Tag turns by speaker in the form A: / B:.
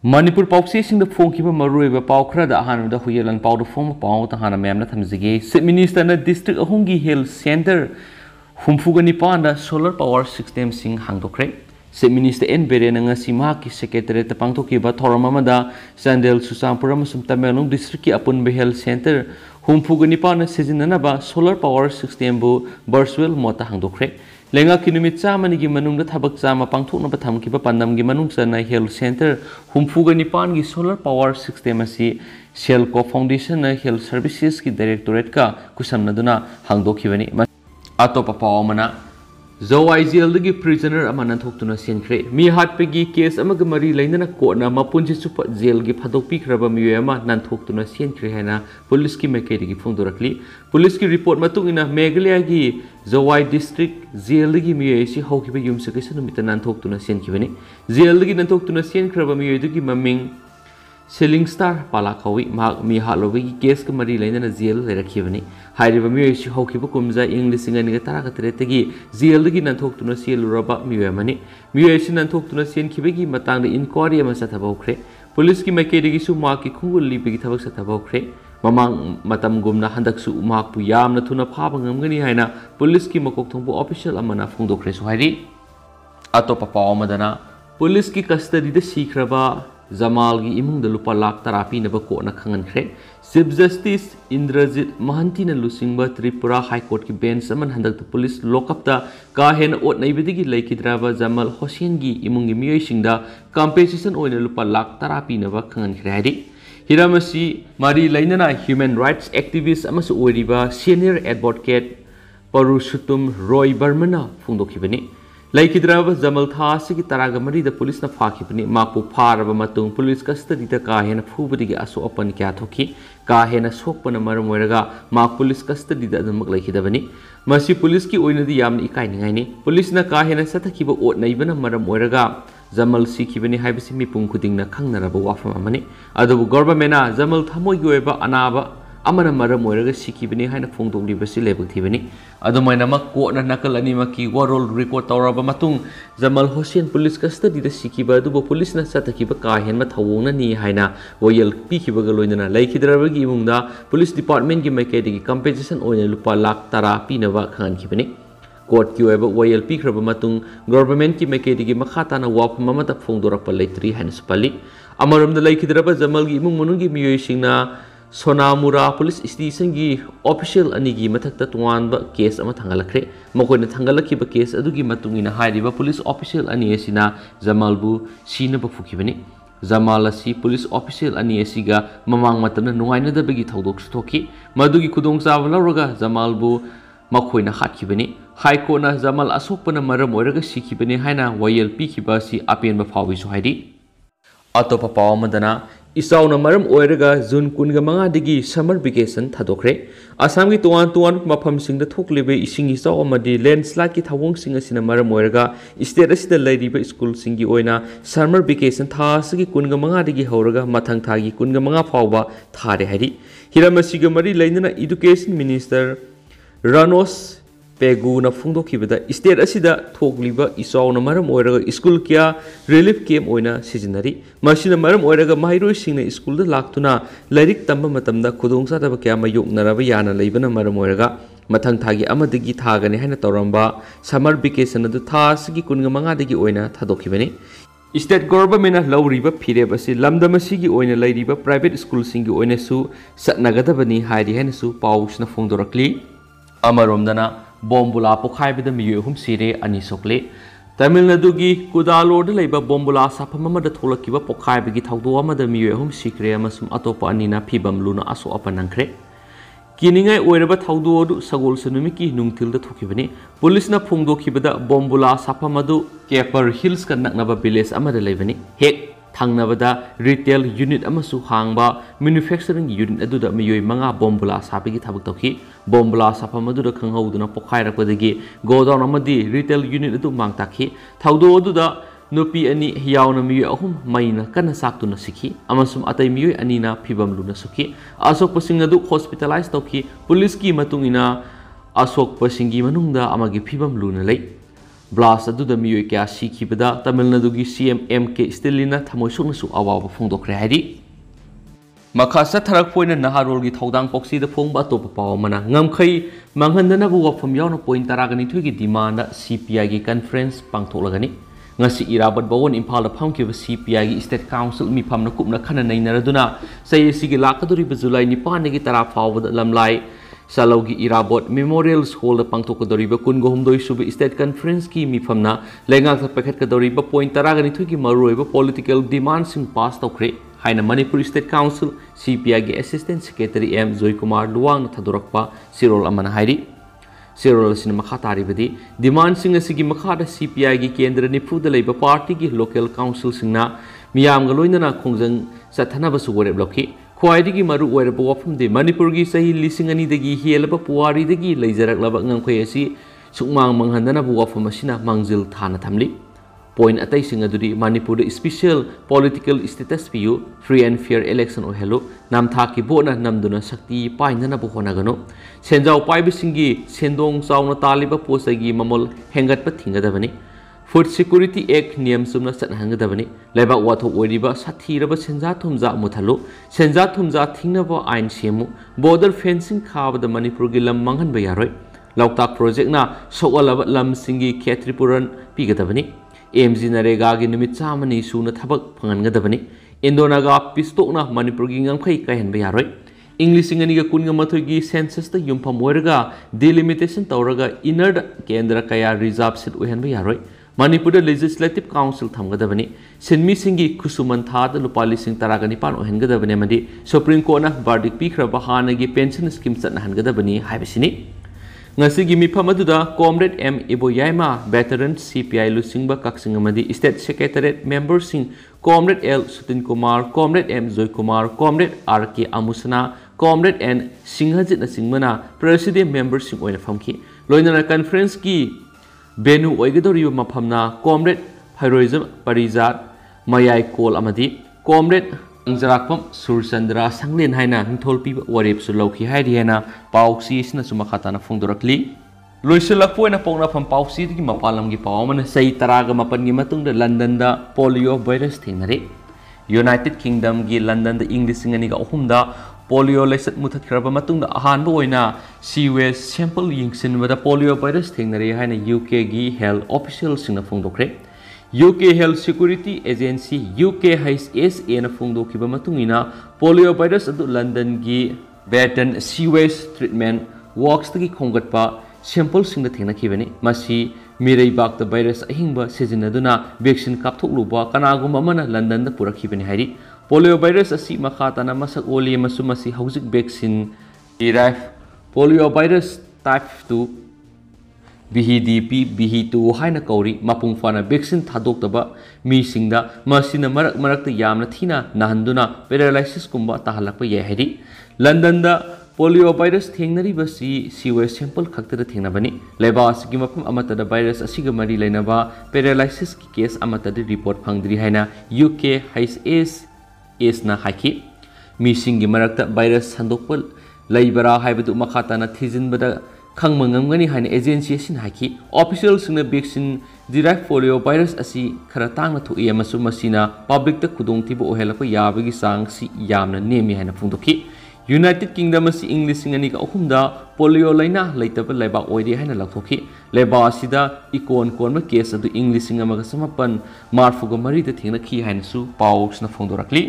A: Manipur Pauksing the Fonkiba Maruiva Paukra, the Han, the Huyel and Powder Form of Pau, the Hana Mamna Tamzige, Sit Minister in the District of Hungi Hill Center, Humfuganipanda, Solar Power System Sing Hangdokre. Sit Minister N. Berenanga Simaki, Secretary at the Pantokiba, Toramamada, Sandel Susampuram, Tamelum District upon Behel Center, Humfuganipana Sizinanaba, Solar Power System Bo, Burswell Mota Hangdokre. Lenga kinumit samani gi manung da thabak chama pangthokna batham ki ba pandam gi manung chana health center humfuga nipan gi solar power system asi Selco Foundation na health services ki directorate ka kusamna duna hangdokhibani atopa pawmana Jowai jail dagi prisoner ama nanthoktuna chenkhre mi hatpegi case ama gamari lainana kona mapunji supa jail gi phadokpi khraba miyo ama nanthoktuna chenkhre haina police ki mekeri gi phongdorakli police ki report matung ina Meghalaya gi Jowai district jail dagi miyo si hawkiba yum sakisa numita nanthoktuna chenkhibani jail dagi nanthoktuna chenkhra miyo dagi maming Selling Star Palakawi Mark Mi Halowi case kamari lainana jail lerakibani hairiba miyo si hawkiba kumza English ngani tarakatretagi jail dagi nanthoktuna seluraba miyo mani miyo si nanthoktuna chenkibagi matangda inquiry ama sathabokre police ki maikedi su ma ki khungul libigi thabak sathabokre mamang matam gumna handaksu mak pu yamna thuna phaba ngamgani haina police ki makok thongbu official amana phongdokre so hairi atopa pawmadana police ki custody da sikraba Jamal gi imung da lupa lakh tarapi na ba ko na khangan khre Chief Justice Indrajit Mahanti na lusingba Tripura High Court ki bench aman handak da police lockup da ka hen ot nai bidigi laikidraba Jamal Hossein gi imung gi miyoi singda compensation oina lupa lakh tarapi na ba khangan khre hadi hiramasi mari lainana human rights activist amasu oiriba senior advocate Parushutum Roy Barmana phungdokhibani Laikidraba Jamal Thasi ki taragamari da police na phakibani mapu pharaba matung police custody da ka hena phubadi aso open kya thoki ka hena sokpana maram oiraga mak police custody da damak laikidabani masi police ki oina di yamna ikai ningai ni police na ka hena sathakiba ot naibana maram oiraga Jamal sikibani haibasi mipung khuding na khangnaraba wafam amani adubu government na Jamal thamoi gi oiba anaba amana maram oiraga sikibani haina phongdoklibasi lebak thibani adumaina mak ko na nakalani maki warol report tawraba matung Jamal Hossein police custody da sikiba adubo police na satakiba ka hen ma thawongna ni haina royal pikiba ga loinana laikidraba gi imungda police department gi maikedi gi compensation oina lupa lakh tara pinaba khan khibani court ki oiba royal pikraba matung government ki maikedi gi makhata na wafam amata phongdorakpa leitri haina spali amaramda laikidraba Jamal gi imung munung gi miyoi singna Sonamura police station gi official anigi mathakta tuanba case ama thangalakre makoina thangalakiba case adugi matungina hairiba police official ani asina Jamal bu sina ba phukibani Jamal asi police official ani asiga mamang matana nuaina da bagi thodok thoki madugi kudong chawla roga Jamal bu makoina hatkibani high court na Jamal asokpana maram oiraga sikibani haina wayel pikiba si apen ba phawi so hairi atopa pawamadana Isauna maram oiraga June kunga manga digi summer vacation thadokre Assam gi tuan mafam sing da thoklibe ising isaw amadi landslide ki thawong sing asina maram oiraga state asida lairiba school singi oina summer vacation tha sigi kunga manga digi horaga mathang thagi kunga manga phawba thare hari hiramasiga mari lainana education minister Ranos Pegu na phungdokhibada state asida thokliba isauna maram oiraga school kya relief camp oina sizinari masina maram oiraga mairoi singna school da laktuna lairik tamba matamda khudongsa da kya mayok naraba yana leibana maram oiraga mathang thagi amadagi thagani haina toramba summer vacation adu thasigi kunga manga dagi oina thadokhibani state government na lawriba phireb asi lamdamasigi oina lairiba private school singi oina su satnagadabani hairi haina su pausna phungdorakli amaromdana Bombula Pokhai miyu hum sire ani sokle Tamil Nadu gi Kudalor leba bombula sapamama da tholakiba Pokhai bigi thawdo ama da miyu hum sikre amasum atopa anina phibam luna aso apanangkre Kiningai oiraba thawdo du sagol sanumi ki nungthil da thokibani police na phongdokhibada bombula sapamadu Kepar Hills ka naknaba village ama da lebani hek Thangnabada retail unit amasu hangba manufacturing unit aduda miyoi manga bombula sapigi thabak tawki bombula sapa maduda khanghauduna pokhairapadagi godown amadi retail unit adu mangtakhi thawdo aduda nupi ani yauna miyoi ahum maina kana saktuna sikhi amasum atai miyoi anina phibam luna sukhi asok pasing adu hospitalized tawki police ki matungina asok pasingi manungda amagi phibam luna lei blast अदुदा मियोय क्या सिखिबदा तमिलनाडुगी CM MK. स्टैलिनना थमोइसोकनसु अवाबा फोंदोखरे हाइरि मखासा थरक पोइना नहारोलगी थौदांग पोक्सीदा फोंबा अतोपा पाव मना ngamkhai manghandanabu wafam yauna point 12 gi demand CPI gi conference pangtholagani ngasi irabat bawon impal da phamkiba CPI gi state council mi phamna kupna khana nainaraduna sai sigi lakaduri ba July 9 gi tara fawda lamlai Salaugi Irabot Memorials Hall Pangto Kadoriba Kungohumdoi Suba State Conference ki Mifamna Lenga Packet Kadoriba Point Taragani Tuki Marueva political demands in past okre Haina Manipur State Council CPI Assistant Secretary M. Zoy Kumar Luang Tadurakpa Sirol Amana Hairi Sirol Sinamakatari Badi demands in a Sigi Makata CPI gi Kendra Nipu the Labour Party gi local council singna Miyam Galoina Kongzang Satanaba Suware Bloki Khoidigi maru oiraba wafam de Manipur gi sahi lising ani dagi helaba puari dagi leijarak laba ngangkhoi asi sukmang manghandana bu wafam asina mangjil thana thamli point atai sing aduri Manipur special political status piu free and fair election o hello nam tha ki bona namduna sakti painana bu honagano senjau paibi singi sendong chauna taliba posagi mamol hengatpa thingadabani Food Security Act niyam sumna sathangadabani leibak wathok oiriba sathiraba senja thumja muthalu senja thumja thingnaba ain semu border fencing khabada Manipur gi lam manghanba yaroi Loktak project na sokalaba lam singi Khetripuran pigadabani MG Narega gi nimit chamani suna thabak phangangadabani Indonaga pistokna Manipur gi ngamkhai kahenba yaroi English ingani ga kunga mathoi gi census ta yumpham oiraga delimitation tawraga inner kendra kaya reserve seat ohenba yaroi Manipur Legislative Council thamgadabani Sinmi Singi Kusuman Thada Lupali Sing Taraganipan Ohengadabani Madi Supreme Court na verdict pikra bahana gi pension scheme satna hangadabani haibisini Ngasi gi mipamaduda Comrade M Iboyaima veteran CPI Lusingba Kaksingamadi State Secretariat member sing Comrade L Sutin Kumar Comrade M Zoy Kumar Comrade R.K. Amusana Comrade N Singhajit na Singmana President member sing oina famki loinana conference ki Benu Oigadoriba Mapamna, Comrade Heroism Parizat, Mayai Kol Amadi, Comrade Angzarakpam Sursandra Sanglin Haina, Ntolpi Warip Suloki Haidiana, Pauxi Sinasumakatana Fundurakli. Luisilakpo na Pona from Pauxi Mapalam Gipaman, say Taraga Mapangimatung, the London da Poliovirus thengnare. United Kingdom gi London da English Singaniga Humda. Polio lesat mutatkraba matung da ahanba oina sewage sample yingsin wada poliovirus thengnare haina UK gi health officials singna phongdokre UK Health Security Agency UKHSA na phongdokiba matungina poliovirus adu London gi Baton sewage treatment works tagi khongatpa sample singna thengnakibani masi mirei bakta virus ahingba sejinaduna vaccine kapthokluba kanagum amana London da purakibani hairi Poliovirus asi makhatana masak oli masumasi hausik vaccine derive poliovirus type 2 BHDP BH2 haina kauri mapung fana vaccine thadokdaba mi singda masina marakta yamna thina nahanduna paralysis kumba tahalakpa ye hairi London da poliovirus thengnari basi sewage sample khakta thengnabani lebas gi mapum amata da virus asiga mari leinaba paralysis ki case amata da report phangdri haina UKHS na haki mising gi marakta virus handokpal leibara haibadu makhatana thijinbada khangmangangani haina agency sin haki officials na vaccine direct poliovirus asi khara tangna thu yamasu masina public ta khudong thibu ohelapa yabagi sang si yamna nemi haina phungdoki United Kingdom asi English singani ka ahumda polio laina leitaba leba oidi haina lakhoki leba asida ikon konma case adu English singama ka samapan marfuga mari ta thengna khi haina su paus na phongdorakli